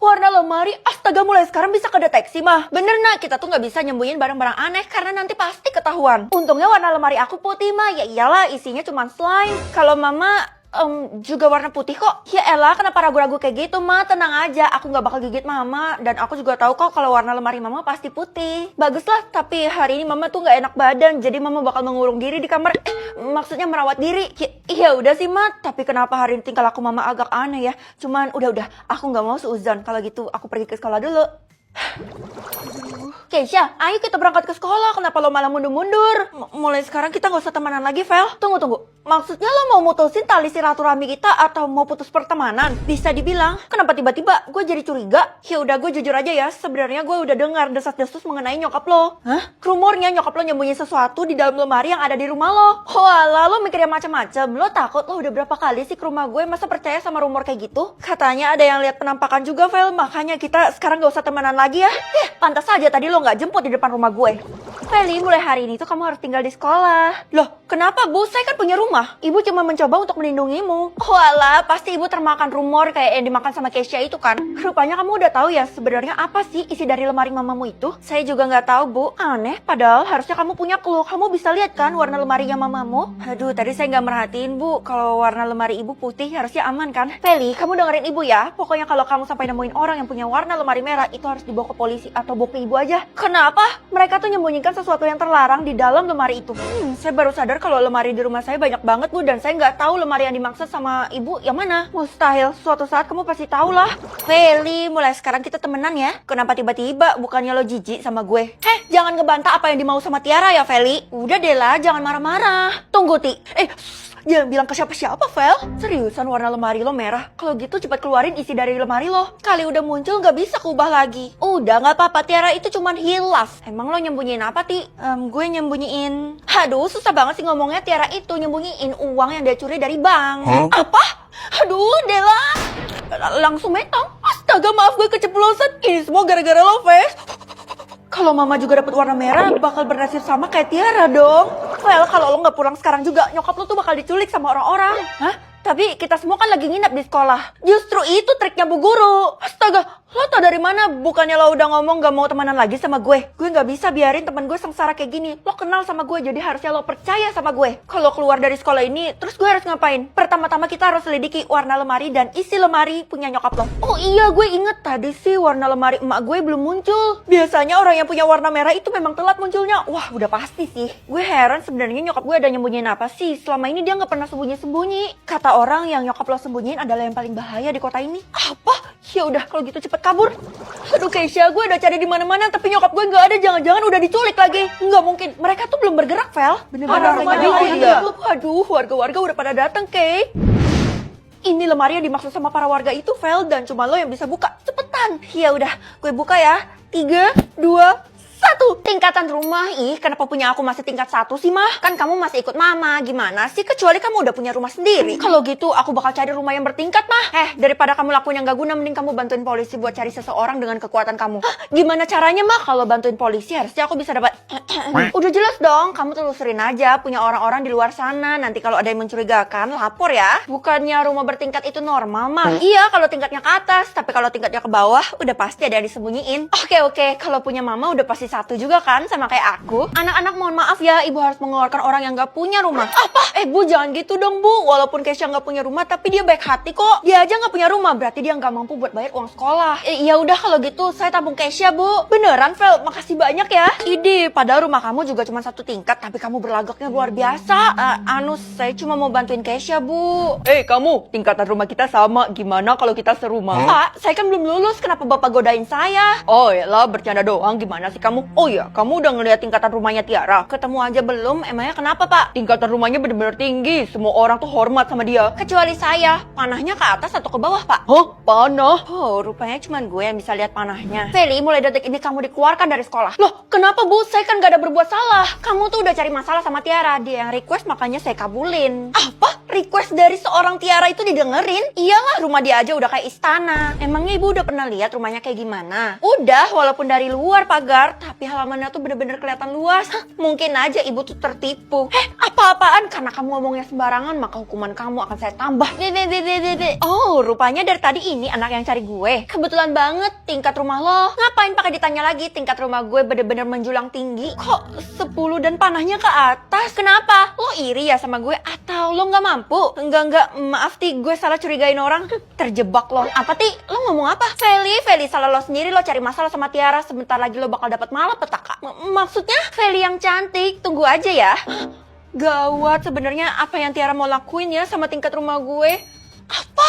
Warna lemari, astaga mulai sekarang bisa kedeteksi mah. Bener nak, kita tuh nggak bisa nyembunyiin barang-barang aneh karena nanti pasti ketahuan. Untungnya warna lemari aku putih mah, ya iyalah isinya cuma slime. Kalau mama juga warna putih kok. Ya elah, kenapa ragu-ragu kayak gitu mah? Tenang aja, aku nggak bakal gigit mama. Dan aku juga tahu kok kalau warna lemari mama pasti putih. Baguslah, tapi hari ini mama tuh nggak enak badan, jadi mama bakal mengurung diri di kamar. Maksudnya merawat diri. Iya udah sih ma, tapi kenapa hari ini tingkah laku mama agak aneh ya? Cuman udah, aku nggak mau seuzon. Kalau gitu aku pergi ke sekolah dulu. Keisha, ayo kita berangkat ke sekolah. Kenapa lo malah mundur-mundur? Mulai sekarang kita gak usah temenan lagi, Vel. Tunggu. Maksudnya lo mau mutusin tali silaturahmi kita atau mau putus pertemanan? Bisa dibilang, kenapa tiba-tiba gue jadi curiga? Ya udah, gue jujur aja ya. Sebenarnya gue udah dengar desas-desus mengenai nyokap lo. Hah? Rumornya nyokap lo nyembunyi sesuatu di dalam lemari yang ada di rumah lo. Walah, lo mikirnya macam-macam. Lo takut lo udah berapa kali sih ke rumah gue? Masa percaya sama rumor kayak gitu? Katanya ada yang lihat penampakan juga, Vel. Makanya kita sekarang gak usah temenan lagi ya. Pantas aja tadi lo nggak jemput di depan rumah gue. Feli, mulai hari ini tuh kamu harus tinggal di sekolah. Loh, kenapa Bu? Saya kan punya rumah. Ibu cuma mencoba untuk melindungimu. Walah, pasti ibu termakan rumor kayak yang dimakan sama Keisha itu kan. Rupanya kamu udah tahu ya sebenarnya apa sih isi dari lemari mamamu itu? Saya juga nggak tahu Bu. Aneh, padahal harusnya kamu punya clue. Kamu bisa lihat kan warna lemarinya mamamu? Aduh, tadi saya nggak merhatiin Bu. Kalau warna lemari ibu putih harusnya aman kan? Feli, kamu dengerin ibu ya. Pokoknya kalau kamu sampai nemuin orang yang punya warna lemari merah itu harus dibawa ke polisi atau bawa ke ibu aja. Kenapa? Mereka tuh nyembunyikan sesuatu yang terlarang di dalam lemari itu. Saya baru sadar kalau lemari di rumah saya banyak banget Bu, dan saya nggak tahu lemari yang dimaksud sama ibu yang mana. Mustahil, suatu saat kamu pasti tahu lah. Feli, mulai sekarang kita temenan ya. Kenapa tiba-tiba? Bukannya lo jijik sama gue? Jangan ngebantah apa yang dimau sama Tiara ya Feli. Udah deh lah, jangan marah-marah. Tunggu Ti. Jangan bilang ke siapa-siapa, Vel. Seriusan warna lemari lo merah? Kalau gitu cepat keluarin isi dari lemari lo. Kali udah muncul nggak bisa keubah lagi. Udah nggak apa-apa, Tiara itu cuman hilaf. Emang lo nyembunyiin apa, Ti? Gue nyembunyiin... Aduh, susah banget sih ngomongnya. Tiara itu nyembunyiin uang yang dia curi dari bank. Apa? Aduh, Dela. Langsung metong. Astaga, maaf gue keceplosan. Ini semua gara-gara lo, Ves. Kalau mama juga dapat warna merah, bakal bernasib sama kayak Tiara dong. Well, kalau lo nggak pulang sekarang juga, nyokap lo tuh bakal diculik sama orang-orang. Hah? Tapi kita semua kan lagi nginep di sekolah. Justru itu triknya Bu Guru. Astaga, lo tau dari mana? Bukannya lo udah ngomong gak mau temenan lagi sama gue? Gue gak bisa biarin temen gue sengsara kayak gini. Lo kenal sama gue, jadi harusnya lo percaya sama gue. Kalau keluar dari sekolah ini, terus gue harus ngapain? Pertama-tama kita harus selidiki warna lemari dan isi lemari punya nyokap lo. Oh iya, gue inget tadi sih warna lemari emak gue belum muncul. Biasanya orang yang punya warna merah itu memang telat munculnya. Wah, udah pasti sih. Gue heran sebenarnya nyokap gue ada nyembunyiin apa sih. Selama ini dia gak pernah sembunyi-sembunyi. Kata orang yang nyokap lo sembunyiin adalah yang paling bahaya di kota ini. Apa? Ya udah, kalau gitu cepet kabur. Aduh Keisha, gue udah cari di mana-mana tapi nyokap gue nggak ada. Jangan-jangan udah diculik lagi. Nggak mungkin, mereka tuh belum bergerak, Vel. Bener-bener. Aduh, warga-warga udah pada datang, Kay. Ini lemari yang dimaksud sama para warga itu, Vel, dan cuma lo yang bisa buka. Cepetan. Ya udah, gue buka ya. 3, 2, 1. Tingkatan rumah. Ih, kenapa punya aku masih tingkat 1 sih, Mah? Kan kamu masih ikut mama. Gimana sih? Kecuali kamu udah punya rumah sendiri. Kalau gitu, aku bakal cari rumah yang bertingkat, Mah. Daripada kamu lakuin yang gak guna, mending kamu bantuin polisi buat cari seseorang dengan kekuatan kamu. Hah? Gimana caranya, Mah? Kalau bantuin polisi, harusnya aku bisa dapat... Udah jelas dong, kamu telusurin aja. Punya orang-orang di luar sana. Nanti kalau ada yang mencurigakan, lapor ya. Bukannya rumah bertingkat itu normal, Mah? Iya, kalau tingkatnya ke atas. Tapi kalau tingkatnya ke bawah, udah pasti ada yang disembunyiin. Oke. Kalau punya mama, udah pasti satu juga kan sama kayak aku. Anak-anak mohon maaf ya, ibu harus mengeluarkan orang yang gak punya rumah. Apa? Bu jangan gitu dong Bu. Walaupun Keisha gak punya rumah tapi dia baik hati kok. Dia aja gak punya rumah, berarti dia gak mampu buat bayar uang sekolah. Ya udah kalau gitu saya tabung Keisha Bu. Beneran Vel, makasih banyak ya. Ide, padahal rumah kamu juga cuma 1 tingkat tapi kamu berlagaknya luar biasa. Saya cuma mau bantuin Keisha Bu. Kamu, tingkatan rumah kita sama. Gimana kalau kita serumah? Pak, saya kan belum lulus, kenapa Bapak godain saya? Oh ya lah, bercanda doang. Gimana sih kamu? Oh ya, kamu udah ngeliat tingkatan rumahnya Tiara? Ketemu aja belum, emangnya kenapa Pak? Tingkatan rumahnya bener-bener tinggi, semua orang tuh hormat sama dia. Kecuali saya, panahnya ke atas atau ke bawah Pak? Hah? Panah? Oh, rupanya cuma gue yang bisa lihat panahnya. Feli, mulai detik ini kamu dikeluarkan dari sekolah. Loh, kenapa Bu? Saya kan gak ada berbuat salah. Kamu tuh udah cari masalah sama Tiara, dia yang request makanya saya kabulin. Apa? Request dari seorang Tiara itu didengerin? Iyalah, rumah dia aja udah kayak istana. Emangnya Ibu udah pernah lihat rumahnya kayak gimana? Udah, walaupun dari luar pagar, tapi halamannya tuh bener-bener kelihatan luas. Mungkin aja Ibu tuh tertipu. Apa? Apa-apaan? Karena kamu ngomongnya sembarangan, maka hukuman kamu akan saya tambah. Oh, rupanya dari tadi ini anak yang cari gue. Kebetulan banget, tingkat rumah lo. Ngapain pakai ditanya lagi? Tingkat rumah gue bener-bener menjulang tinggi. Kok 10 dan panahnya ke atas? Kenapa? Lo iri ya sama gue? Atau lo nggak mampu? Enggak. Maaf, Ti. Gue salah curigain orang. Terjebak lo. Apa, Ti? Lo ngomong apa? Feli, salah lo sendiri. Lo cari masalah sama Tiara. Sebentar lagi lo bakal dapat malapetaka. Maksudnya? Feli yang cantik. Tunggu aja ya. Gawat, sebenarnya apa yang Tiara mau lakuin ya sama tingkat rumah gue? Apa?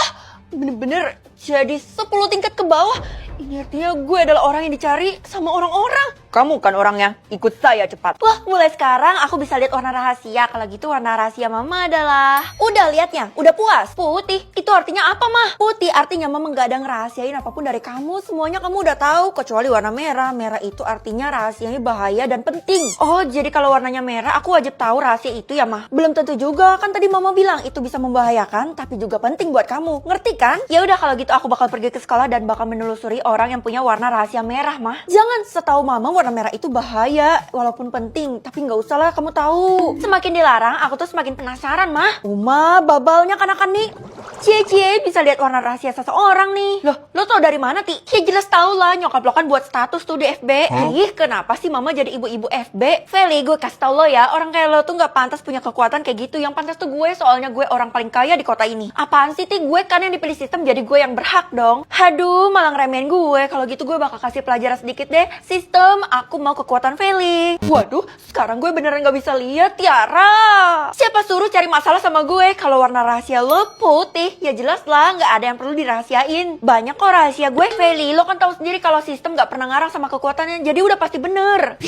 Bener-bener jadi 10 tingkat ke bawah. Ini artinya gue adalah orang yang dicari sama orang-orang. Kamu kan orangnya, ikut saya cepat. Wah, mulai sekarang aku bisa lihat warna rahasia. Kalau gitu warna rahasia mama adalah... Udah liatnya, udah puas. Putih, itu artinya apa mah? Putih artinya mama gak ada ngerahasiain apapun dari kamu. Semuanya kamu udah tahu, kecuali warna merah. Merah itu artinya rahasianya bahaya dan penting. Oh, jadi kalau warnanya merah aku wajib tahu rahasia itu ya mah? Belum tentu juga, kan tadi mama bilang itu bisa membahayakan, tapi juga penting buat kamu. Ngerti kan? Ya udah kalau gitu aku bakal pergi ke sekolah dan bakal menelusuri orang yang punya warna rahasia merah mah. Jangan setahu mama warna merah itu bahaya, walaupun penting, tapi nggak usah lah kamu tahu. Semakin dilarang, aku tuh semakin penasaran mah. Uma, babalnya kanakan nih. Cie bisa lihat warna rahasia seseorang nih. Loh, lo tau dari mana Ti? Ya jelas tau lah, nyokap lo kan buat status tuh di FB. Ih, kenapa sih mama jadi ibu-ibu FB? Feli, gue kasih tau lo ya, orang kayak lo tuh nggak pantas punya kekuatan kayak gitu. Yang pantas tuh gue, soalnya gue orang paling kaya di kota ini. Apaan sih Ti? Gue kan yang dipilih sistem, jadi gue yang berhak dong. Haduh, malah ngeremehin gue. Kalau gitu gue bakal kasih pelajaran sedikit deh. Sistem, aku mau kekuatan Feli. Waduh, sekarang gue beneran gak bisa lihat Tiara. Siapa suruh cari masalah sama gue? Kalau warna rahasia lo putih, ya jelas lah gak ada yang perlu dirahasiain. Banyak kok rahasia gue. Feli, lo kan tahu sendiri kalau sistem gak pernah ngarang sama kekuatannya, jadi udah pasti bener.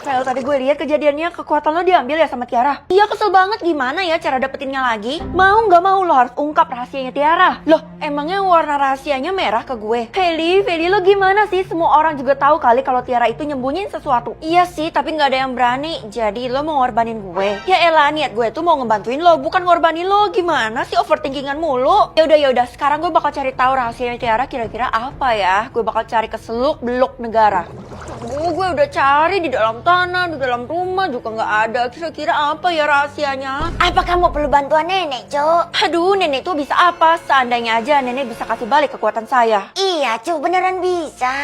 Fel, tadi gue lihat kejadiannya kekuatan lo diambil ya sama Tiara. Iya, kesel banget. Gimana ya cara dapetinnya lagi? Mau gak mau lo harus ungkap rahasianya Tiara. Loh, emangnya warna rahasianya merah ke gue? Feli lo gimana sih? Semua orang juga tahu kali kalau Tiara itu nyembunyiin sesuatu. Iya sih, tapi nggak ada yang berani. Jadi lo mau ngorbanin gue? Ya elah, niat gue tuh mau ngebantuin lo, bukan ngorbanin lo. Gimana sih overthinkingan mulu? Ya udah. Sekarang gue bakal cari tahu rahasianya Tiara kira-kira apa ya. Gue bakal cari ke seluk beluk negara. Gue udah cari di dalam tanah, di dalam rumah juga nggak ada. Kira-kira apa ya rahasianya? Apa kamu perlu bantuan nenek, Cuk? Aduh, nenek tuh bisa apa? Seandainya aja nenek bisa kasih balik kekuatan saya. Iya, Cuk, beneran bisa.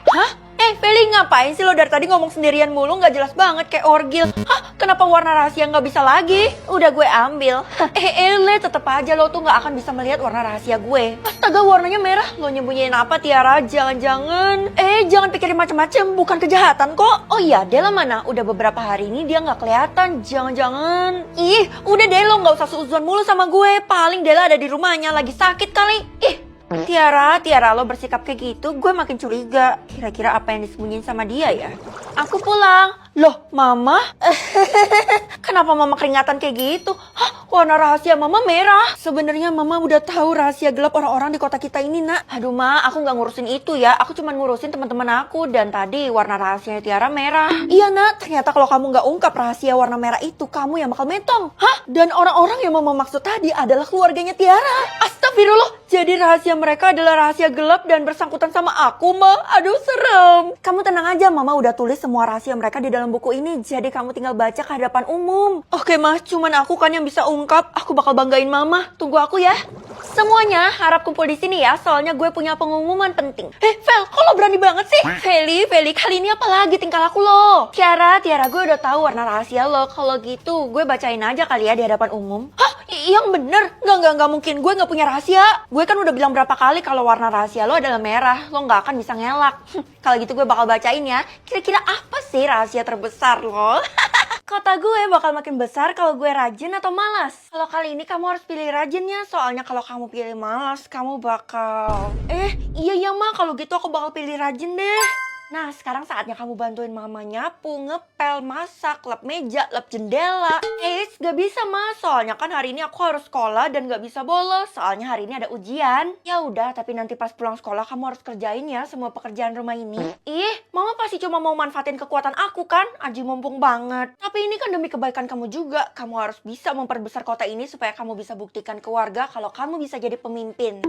Hah? Feli, ngapain sih lo dari tadi ngomong sendirian mulu? Nggak jelas banget kayak orgil. Hah? Kenapa warna rahasia nggak bisa lagi? Udah gue ambil. Tetep aja lo tuh nggak akan bisa melihat warna rahasia gue. Astaga, warnanya merah. Lo nyembunyiin apa Tiara? Jangan-jangan. Jangan pikirin macem-macem. Bukan kejahatan kok. Oh iya, Dela mana? Udah beberapa hari ini dia nggak kelihatan. Jangan-jangan. Ih, udah deh lo nggak usah seuzon mulu sama gue. Paling Dela ada di rumahnya lagi sakit kali. Ih. Tiara lo bersikap kayak gitu, gue makin curiga. Kira-kira apa yang disembunyiin sama dia ya? Aku pulang. Loh, Mama? Kenapa Mama keringatan kayak gitu? Hah, warna rahasia Mama merah. Sebenarnya Mama udah tahu rahasia gelap orang-orang di kota kita ini, Nak. Aduh, Ma, aku nggak ngurusin itu ya. Aku cuma ngurusin teman-teman aku. Dan tadi warna rahasianya Tiara merah. Iya, Nak. Ternyata kalau kamu nggak ungkap rahasia warna merah itu, kamu yang bakal metong. Hah? Dan orang-orang yang Mama maksud tadi adalah keluarganya Tiara. Astagfirullah. Jadi rahasia mereka adalah rahasia gelap dan bersangkutan sama aku, Ma. Aduh, serem. Kamu tenang aja, Mama udah tulis semua rahasia mereka di dalam buku ini. Jadi kamu tinggal baca ke hadapan umum. Oke, Ma, cuman aku kan yang bisa ungkap. Aku bakal banggain Mama. Tunggu aku ya. Semuanya harap kumpul di sini ya, soalnya gue punya pengumuman penting. Fel, kok lo berani banget sih? Feli, kali ini apa lagi tingkah laku lo? Tiara, gue udah tahu warna rahasia lo. Kalau gitu, gue bacain aja kali ya di hadapan umum. Hah? Yang bener? Nggak mungkin. Gue nggak punya rahasia. Gue kan udah bilang berapa kali kalau warna rahasia lo adalah merah. Lo nggak akan bisa ngelak. Kalau gitu gue bakal bacain ya. Kira-kira apa sih rahasia terbesar lo? Kota gue bakal makin besar kalau gue rajin atau malas. Kalau kali ini kamu harus pilih rajinnya. Soalnya kalau kamu pilih malas, kamu bakal... Iya Ma, kalau gitu aku bakal pilih rajin deh. Nah, sekarang saatnya kamu bantuin mama nyapu, ngepel, masak, lap meja, lap jendela. Gak bisa Ma, soalnya kan hari ini aku harus sekolah dan gak bisa bolos. Soalnya hari ini ada ujian. Ya udah, tapi nanti pas pulang sekolah kamu harus kerjain ya semua pekerjaan rumah ini. Mama pasti cuma mau manfaatin kekuatan aku kan? Aji mumpung banget. Tapi ini kan demi kebaikan kamu juga. Kamu harus bisa memperbesar kota ini supaya kamu bisa buktikan ke warga kalau kamu bisa jadi pemimpin.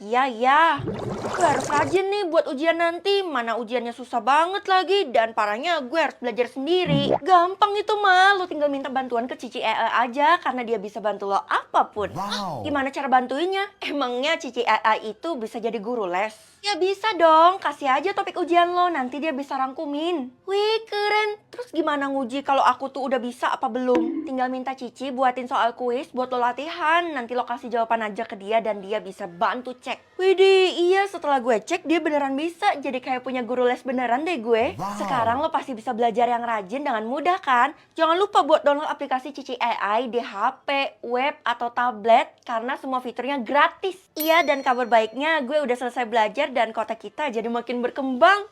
Iya. Gue harus rajin nih buat ujian nanti. Mana ujiannya susah banget lagi. Dan parahnya gue harus belajar sendiri. Gampang itu mah. Lo tinggal minta bantuan ke Cici aja. Karena dia bisa bantu lo apapun. Wow. Gimana cara bantuinnya? Emangnya Cici itu bisa jadi guru les? Ya bisa dong. Kasih aja topik ujian lo. Nanti dia bisa rangkumin. Wih keren. Terus gimana nguji kalau aku tuh udah bisa apa belum? Tinggal minta Cici buatin soal kuis buat lo latihan. Nanti lo kasih jawaban aja ke dia dan dia bisa bantu cek. Widih, iya setelah gue cek dia beneran bisa. Jadi kayak punya guru les beneran deh gue. Wow. Sekarang lo pasti bisa belajar yang rajin dengan mudah kan? Jangan lupa buat download aplikasi Cici AI di HP, web, atau tablet. Karena semua fiturnya gratis. Iya, dan kabar baiknya gue udah selesai belajar dan kota kita jadi makin berkembang.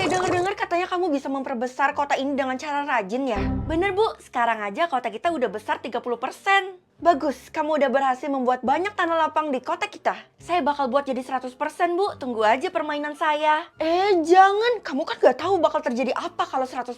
Dengar-dengar katanya kamu bisa memperbesar kota ini dengan cara rajin ya? Bener Bu, sekarang aja kota kita udah besar 30%. Bagus, kamu udah berhasil membuat banyak tanah lapang di kota kita. Saya bakal buat jadi 100% Bu, tunggu aja permainan saya. Jangan, kamu kan gak tahu bakal terjadi apa kalau 100%.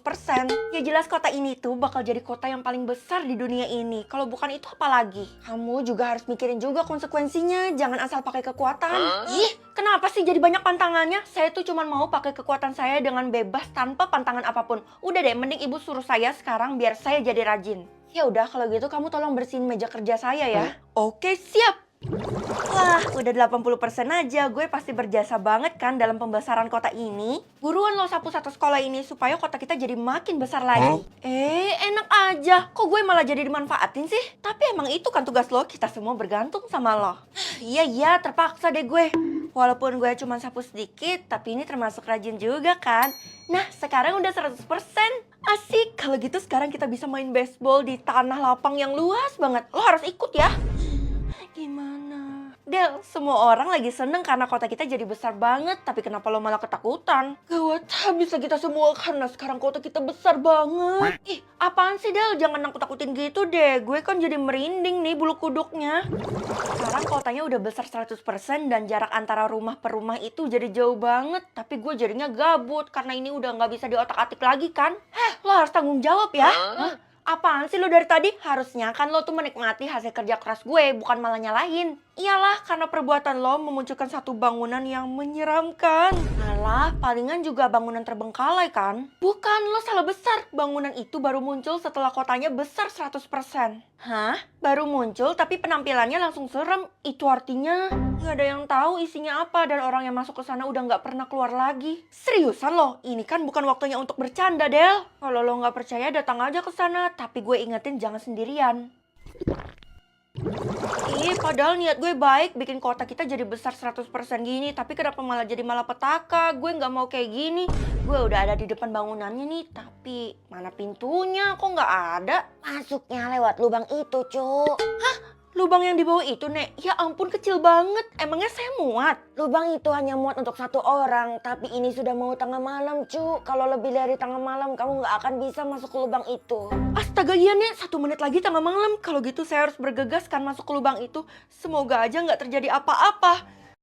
Ya jelas kota ini tuh bakal jadi kota yang paling besar di dunia ini. Kalau bukan itu apa lagi? Kamu juga harus mikirin juga konsekuensinya, jangan asal pakai kekuatan. Ih, kenapa sih jadi banyak pantangannya? Saya tuh cuma mau pakai kekuatan saya dengan bebas tanpa pantangan apapun. Udah deh, mending ibu suruh saya sekarang biar saya jadi rajin. Ya udah kalau gitu kamu tolong bersihin meja kerja saya ya. Oke, siap. Wah, udah 80% aja. Gue pasti berjasa banget kan dalam pembesaran kota ini. Buruan lo sapu satu sekolah ini supaya kota kita jadi makin besar lagi. Enak aja. Kok gue malah jadi dimanfaatin sih? Tapi emang itu kan tugas lo, kita semua bergantung sama lo. Iya, terpaksa deh gue. Walaupun gue cuma sapu sedikit, tapi ini termasuk rajin juga kan. Nah, sekarang udah 100%. Asik, kalau gitu sekarang kita bisa main baseball di tanah lapang yang luas banget. Lo harus ikut ya. Gimana? Del, semua orang lagi seneng karena kota kita jadi besar banget. Tapi kenapa lo malah ketakutan? Gawat, habis lah kita semua karena sekarang kota kita besar banget. Ih, apaan sih Del? Jangan nakut-nakutin gitu deh. Gue kan jadi merinding nih bulu kuduknya. Sekarang kotanya udah besar 100% dan jarak antara rumah per rumah itu jadi jauh banget. Tapi gue jadinya gabut karena ini udah gak bisa diotak-atik lagi kan. Lo harus tanggung jawab ya. Hah? Apaan sih lo dari tadi? Harusnya kan lo tuh menikmati hasil kerja keras gue, bukan malah nyalahin. Iyalah, karena perbuatan lo memunculkan satu bangunan yang menyeramkan. Alah, palingan juga bangunan terbengkalai kan? Bukan, lo salah besar. Bangunan itu baru muncul setelah kotanya besar 100%. Hah? Baru muncul tapi penampilannya langsung serem. Itu artinya nggak ada yang tahu isinya apa dan orang yang masuk ke sana udah nggak pernah keluar lagi. Seriusan lo? Ini kan bukan waktunya untuk bercanda, Del. Kalau lo nggak percaya datang aja ke sana, tapi gue ingetin jangan sendirian. Padahal niat gue baik bikin kota kita jadi besar 100% gini. Tapi kenapa malah jadi malapetaka? Gue nggak mau kayak gini. Gue udah ada di depan bangunannya nih. Tapi mana pintunya? Kok nggak ada? Masuknya lewat lubang itu, Cuk. Lubang yang di bawah itu, Nek? Ya ampun, kecil banget. Emangnya saya muat? Lubang itu hanya muat untuk satu orang. Tapi ini sudah mau tengah malam, Cuk. Kalau lebih dari tengah malam, kamu nggak akan bisa masuk ke lubang itu. Astaga, iya Nek. 1 menit lagi tengah malam. Kalau gitu saya harus bergegas kan masuk ke lubang itu. Semoga aja nggak terjadi apa-apa.